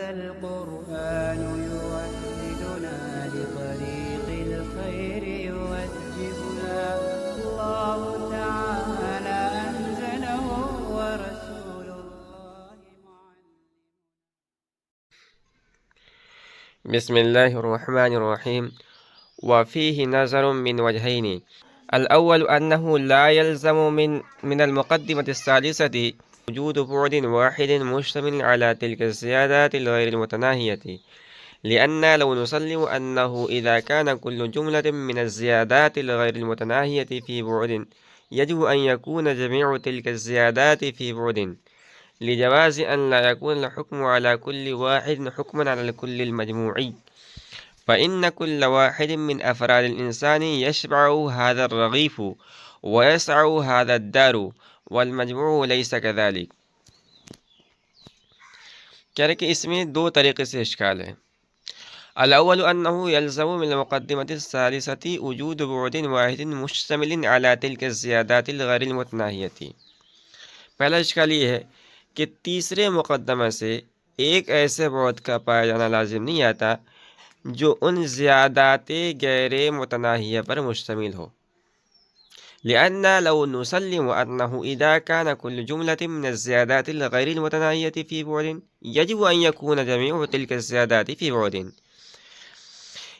القرآن يوحدنا لطريق الخير يوجهنا الله تعالى أنزله ورسول الله معلم. بسم الله الرحمن الرحيم. وفيه نظر من وجهين. الأول أنه لا يلزم من المقدمة الثالثة وجود بعد واحد مشتمل على تلك الزيادات الغير المتناهية، لأن لو نسلم أنه إذا كان كل جملة من الزيادات الغير المتناهية في بعد يجب أن يكون جميع تلك الزيادات في بعد، لجواز أن لا يكون الحكم على كل واحد حكما على الكل المجموعي، فإن كل واحد من أفراد الإنسان يشبع هذا الرغيف ويسع هذا الدار والمجموع ليس كذلك. کہہ رہے کہ اس میں دو طریقے سے اشکال ہے. الاول انه يلزم من المقدمة الثالثة وجود بعد واحد مشتمل على تلك الزيادات الغير المتناهية. پہلا اشکال یہ ہے کہ تیسرے مقدمہ سے ایک ایسے بعد کا پایا جانا لازم نہیں آتا جو ان زیادات غیر متناہیہ پر مشتمل ہو. لأن لو نسلم أنه إذا كان كل جملة من الزيادات الغير المتناهية في بعد يجب أن يكون جميع تلك الزيادات في بعد.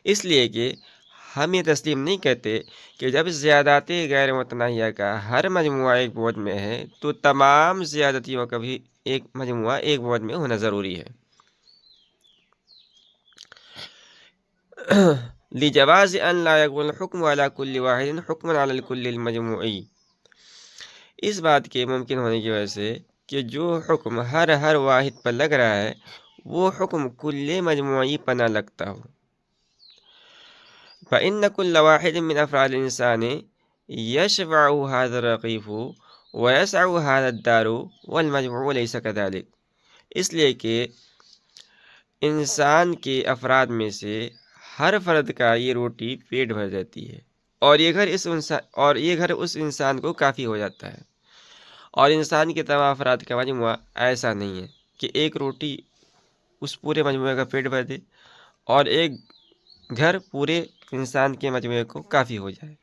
اس لیے کہ ہم یہ تسلیم نہیں کرتے کہ جب زیادات غیر متناہیہ کا ہر مجموعہ ایک بعد میں ہے تو تمام زیادتیوں کا بھی ایک مجموعہ ایک بعد میں ہونا ضروری ہے. لجواز ان لا يكون الحكم على كل واحد حكما على الكل المجموعي. اس بات کے ممکن ہونے کی وجہ سے کہ جو حکم ہر واحد پر لگ رہا ہے وہ حکم کل مجموعی پر نہ لگتا ہو. فإن كل واحد من أفراد الإنسان يشبع هذا الرغيف ويسع هذا الدار والمجموع ليس كذلك. اس لیے کہ انسان کے افراد میں سے ہر فرد کا یہ روٹی پیٹ بھر دیتی ہے اور یہ گھر اس انسان کو کافی ہو جاتا ہے. اور انسان کے تمام افراد کا مجموعہ ایسا نہیں ہے کہ ایک روٹی اس پورے مجموعے کا پیٹ بھر دے اور ایک گھر پورے انسان کے مجموعے کو کافی ہو جائے.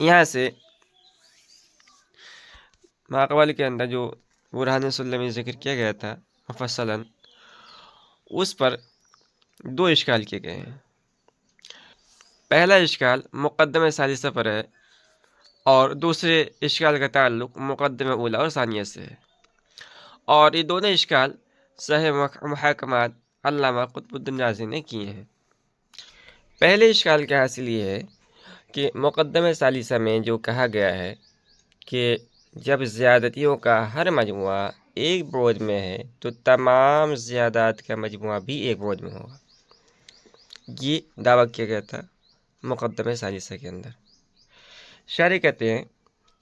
یہاں سے ماقبل کے اندر جو برہان سلم میں ذکر کیا گیا تھا مفصلاً اس پر دو اشکال کیے گئے ہیں. پہلا اشکال مقدمہ ثالثہ پر ہے اور دوسرے اشکال کا تعلق مقدمہ اولا اور ثانیہ سے ہے. اور یہ دونوں اشکال صحیح محاکمات علامہ قطب الدین رازی نے کیے ہیں. پہلے اشکال کا حاصل یہ ہے کہ مقدمہ ثالثہ میں جو کہا گیا ہے کہ جب زیادتیوں کا ہر مجموعہ ایک بعد میں ہے تو تمام زیادات کا مجموعہ بھی ایک بعد میں ہوگا. یہ دعویٰ کیا گیا تھا مقدمہ ثالثہ کے اندر. شارح کہتے ہیں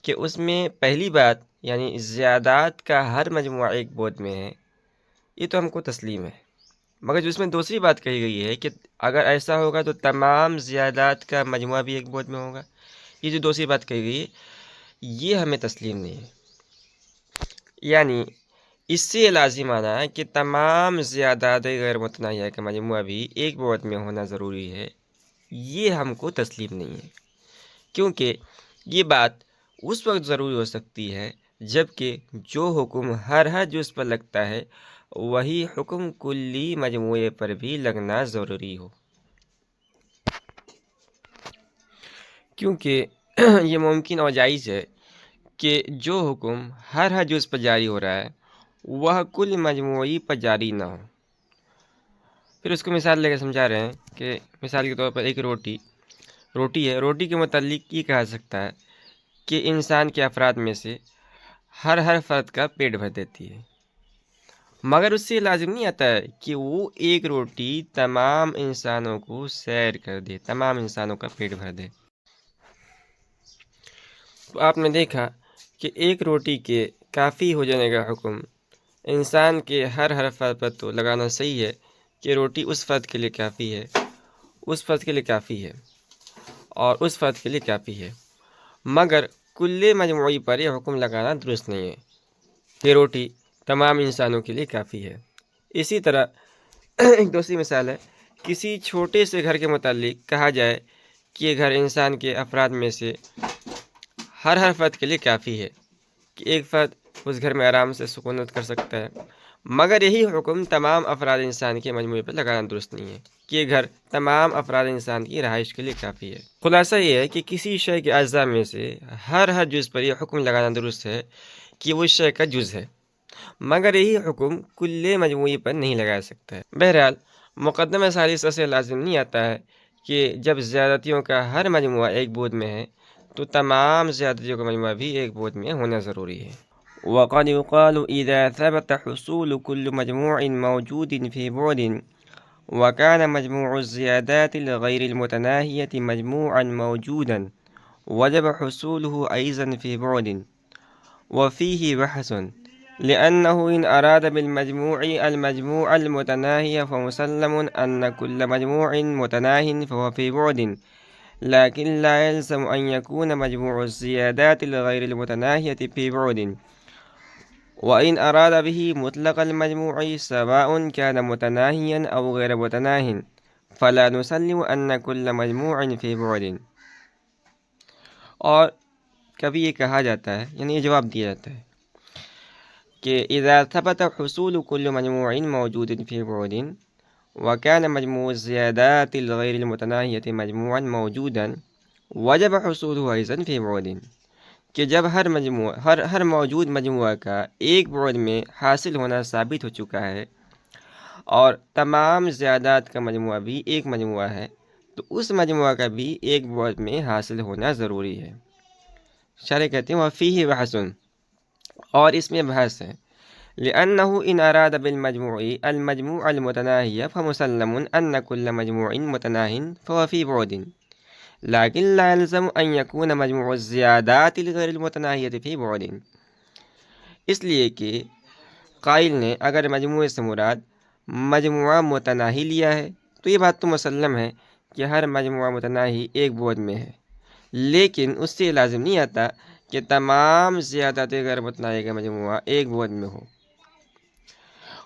کہ اس میں پہلی بات یعنی زیادات کا ہر مجموعہ ایک بعد میں ہے یہ تو ہم کو تسلیم ہے، مگر جو اس میں دوسری بات کہی گئی ہے کہ اگر ایسا ہوگا تو تمام زیادات کا مجموعہ بھی ایک بعد میں ہوگا، یہ جو دوسری بات کہی گئی ہے یہ ہمیں تسلیم نہیں ہے. یعنی اس سے لازم آنا ہے کہ تمام زیادات غیر متناہیہ کا مجموعہ بھی ایک بعد میں ہونا ضروری ہے، یہ ہم کو تسلیم نہیں ہے. کیونکہ یہ بات اس وقت ضروری ہو سکتی ہے جب کہ جو حکم ہر جز پر لگتا ہے وہی حکم کلی مجموعے پر بھی لگنا ضروری ہو. کیونکہ یہ ممکن اور جائز ہے کہ جو حکم ہر جز پر جاری ہو رہا ہے وہ کل مجموعی پر جاری نہ ہو. پھر اس کو مثال لے کے سمجھا رہے ہیں کہ مثال کے طور پر ایک روٹی ہے. روٹی کے متعلق یہ کہا سکتا ہے کہ انسان کے افراد میں سے ہر فرد کا پیٹ بھر دیتی ہے، مگر اس سے لازم نہیں آتا ہے کہ وہ ایک روٹی تمام انسانوں کو سیر کر دے، تمام انسانوں کا پیٹ بھر دے. تو آپ نے دیکھا کہ ایک روٹی کے کافی ہو جانے کا حکم انسان کے ہر فرد پر تو لگانا صحیح ہے کہ روٹی اس فرد کے لیے کافی ہے، اس فرد کے لیے کافی ہے اور اس فرد کے لیے کافی ہے، مگر کل مجموعی پر یہ حکم لگانا درست نہیں ہے کہ روٹی تمام انسانوں کے لیے کافی ہے۔ اسی طرح ایک دوسری مثال ہے، کسی چھوٹے سے گھر کے متعلق کہا جائے کہ یہ گھر انسان کے افراد میں سے ہر فرد کے لیے کافی ہے، کہ ایک فرد اس گھر میں آرام سے سکونت کر سکتا ہے، مگر یہی حکم تمام افراد انسان کے مجموعے پر لگانا درست نہیں ہے کہ یہ گھر تمام افراد انسان کی رہائش کے لیے کافی ہے۔ خلاصہ یہ ہے کہ کسی شے کے اجزاء میں سے ہر جز پر یہ حکم لگانا درست ہے کہ وہ اس شے کا جز ہے، مگر یہی حکم کل مجموعی پر نہیں لگا سکتا ہے۔ بہرحال مقدمہ ثالثہ سے لازم نہیں آتا ہے کہ جب زیادتیوں کا ہر مجموعہ ایک بعد میں ہے تو تمام زیادتیوں کا مجموعہ بھی ایک بعد میں ہونا ضروری ہے۔ وقد يقال إذا ثبت حصول كل مجموع موجود في بعد وكان مجموع الزيادات الغير المتناهية مجموعا موجودا وجب حصوله أيضا في بعد، وفيه بحث، لأنه إن أراد بالمجموع المجموع المتناهي فمسلم أن كل مجموع متناه فهو في بعد، لكن لا يلزم أن يكون مجموع الزيادات الغير المتناهية في بعد، وإن أراد به مطلق المجموع سواء كان متناهيا أو غير متناه فلا نسلم أن كل مجموع في بعد۔ اور کبھی یہ کہا جاتا ہے، یعنی یہ جواب دیا جاتا ہے کہ اذا ثبت حصول كل مجموع موجود في بعد وكان مجموع الزيادات الغير المتناهية مجموعا موجودا وجب حصوله أيضا في بعد، کہ جب ہر موجود مجموعہ کا ایک بعد میں حاصل ہونا ثابت ہو چکا ہے اور تمام زیادات کا مجموعہ بھی ایک مجموعہ ہے تو اس مجموعہ کا بھی ایک بعد میں حاصل ہونا ضروری ہے۔ شارح کہتے ہیں وفیہ بحث، اور اس میں بحث ہے، لأنه إن أراد بالمجموع المجموع المتناهي فمسلم أن كل مجموع متناه فهو في بعد، لیکن لا يلزم ان يكون مجموع الزیادات الغیر المتناہیۃ فی بعد، اس لیے کہ قائل نے اگر مجموعے سے مراد مجموعہ متناہی لیا ہے تو یہ بات تو مسلم ہے کہ ہر مجموعہ متناہی ایک بعد میں ہے، لیکن اس سے لازم نہیں آتا کہ تمام زیادات غیر متناہی کا مجموعہ ایک بعد میں ہو۔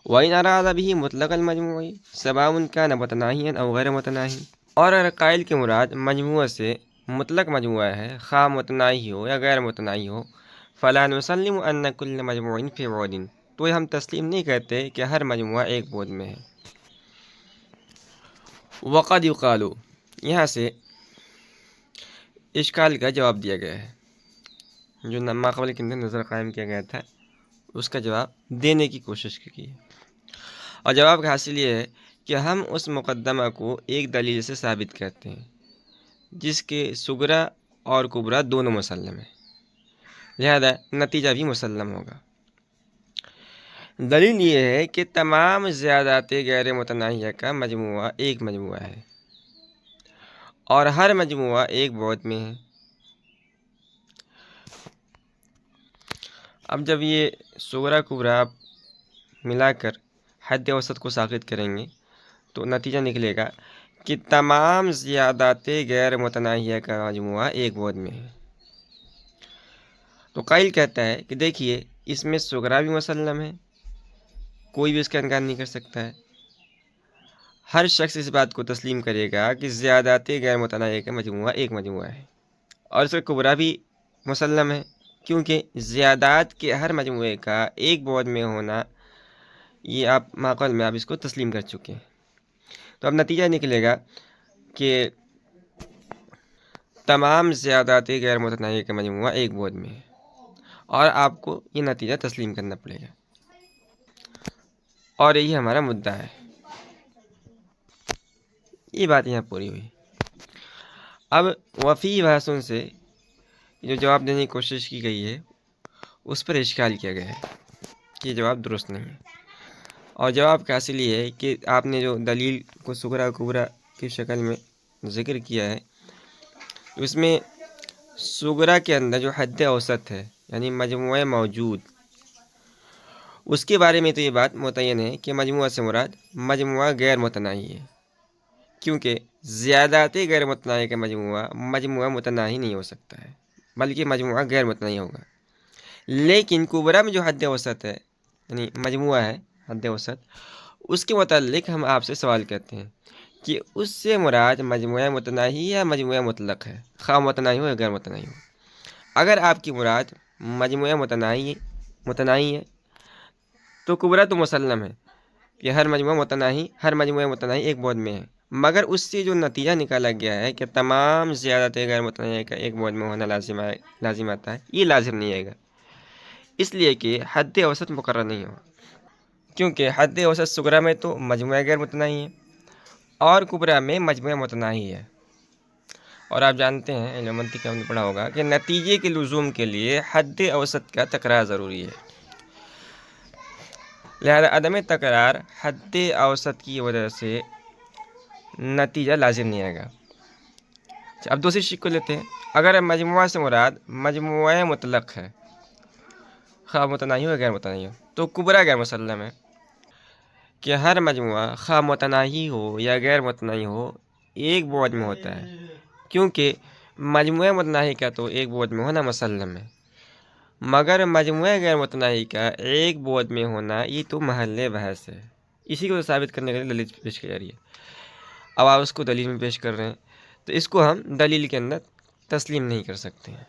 وَإِنْ أَرَادَ بِهِ مُطْلَقَ الْمَجْمُوعِ سَوَاءٌ كَانَ مُتَنَاهِيًا أَوْ غَيْرَ مُتَنَاهٍ، اور اگر قائل کے مراد مجموعہ سے مطلق مجموعہ ہے، خواہ متناہی ہو یا غیر متناہی ہو، فَلَا نُسَلِّمُ أَنَّ كُلَّ مَجْمُوعٍ فِي بُعْدٍ، تو ہم تسلیم نہیں کرتے کہ ہر مجموعہ ایک بعد میں ہے۔ وقد يقال، یہاں سے اشکال کا جواب دیا گیا ہے، جو ماقبل کے اندر نظر قائم کیا گیا تھا اس کا جواب دینے کی کوشش کی ہے، اور جواب کا حاصل یہ ہے کہ ہم اس مقدمہ کو ایک دلیل سے ثابت کرتے ہیں جس کے صغرا اور کبرا دونوں مسلم ہیں، لہذا نتیجہ بھی مسلم ہوگا۔ دلیل یہ ہے کہ تمام زیادات غیر متناہیہ کا مجموعہ ایک مجموعہ ہے اور ہر مجموعہ ایک بعد میں ہے۔ اب جب یہ صغرا کبرا آپ ملا کر حد اوسط کو ساقط کریں گے تو نتیجہ نکلے گا کہ تمام زیادات غیر متناہیہ کا مجموعہ ایک بعد میں ہے۔ تو قائل کہتا ہے کہ دیکھیے اس میں صغرا بھی مسلم ہے، کوئی بھی اس کا انکار نہیں کر سکتا ہے، ہر شخص اس بات کو تسلیم کرے گا کہ زیادات غیر متناہیہ کا مجموعہ ایک مجموعہ ہے، اور اس کا کبرا بھی مسلم ہے کیونکہ زیادات کے ہر مجموعے کا ایک بعد میں ہونا یہ آپ ماقبل میں آپ اس کو تسلیم کر چکے ہیں۔ تو اب نتیجہ نکلے گا کہ تمام زیادات غیر متناہیہ کا مجموعہ ایک بعد میں ہے، اور آپ کو یہ نتیجہ تسلیم کرنا پڑے گا، اور یہی ہمارا مدعا ہے۔ یہ بات یہاں پوری ہوئی۔ اب وفی بحثوں سے جو جواب دینے کی کوشش کی گئی ہے اس پر اشکال کیا گیا ہے کہ یہ جواب درست نہیں ہے، اور جواب کا حاصل یہ ہے کہ آپ نے جو دلیل کو صغرا کبرا کی شکل میں ذکر کیا ہے اس میں صغرا کے اندر جو حد اوسط ہے یعنی مجموعہ موجود، اس کے بارے میں تو یہ بات متعین ہے کہ مجموعہ سے مراد مجموعہ غیر متناہی ہے، کیونکہ زیادات غیر متناہی کا مجموعہ متناہی نہیں ہو سکتا ہے بلکہ مجموعہ غیر متناہی ہوگا۔ لیکن کبرا میں جو حد اوسط ہے یعنی مجموعہ ہے حد اوسط، اس کے متعلق ہم آپ سے سوال کرتے ہیں کہ اس سے مراد مجموعہ متناہی یا مجموعہ مطلق ہے، خواہ متناہی ہو یا غیر متناہی ہو۔ اگر آپ کی مراد مجموعہ متناہی ہے تو کبریٰ تو مسلم ہے کہ ہر مجموعہ متناہی ایک بعد میں ہے، مگر اس سے جو نتیجہ نکالا گیا ہے کہ تمام زیادت غیر متناہی کا ایک بعد میں ہونا لازم آتا ہے، یہ لازم نہیں آئے گا، اس لیے کہ حد اوسط مقرر نہیں ہو، کیونکہ حد اوسط صغریٰ میں تو مجموعہ غیر متناہی ہے اور کبریٰ میں مجموعہ متناہی ہے۔ اور آپ جانتے ہیں، علم منطق ہم نے پڑھا ہوگا کہ نتیجے کے لزوم کے لیے حد اوسط کا تکرار ضروری ہے، لہذا عدم تکرار حد اوسط کی وجہ سے نتیجہ لازم نہیں آئے گا۔ اب دوسری شق کو لیتے ہیں، اگر مجموعہ سے مراد مجموعہ مطلق ہے، خواہ متناہی ہو یا غیر متناہی ہو، تو کبریٰ غیر مسلم ہے کہ ہر مجموعہ خواہ متناہی ہو یا غیر متناہی ہو ایک بعد میں ہوتا ہے، کیونکہ مجموعہ متناہی کا تو ایک بعد میں ہونا مسلم ہے، مگر مجموعہ غیر متناہی کا ایک بعد میں ہونا یہ تو محل بحث ہے، اسی کو ثابت کرنے کے لیے دلیل پیش کی جا رہی ہے۔ اب آپ اس کو دلیل میں پیش کر رہے ہیں تو اس کو ہم دلیل کے اندر تسلیم نہیں کر سکتے ہیں۔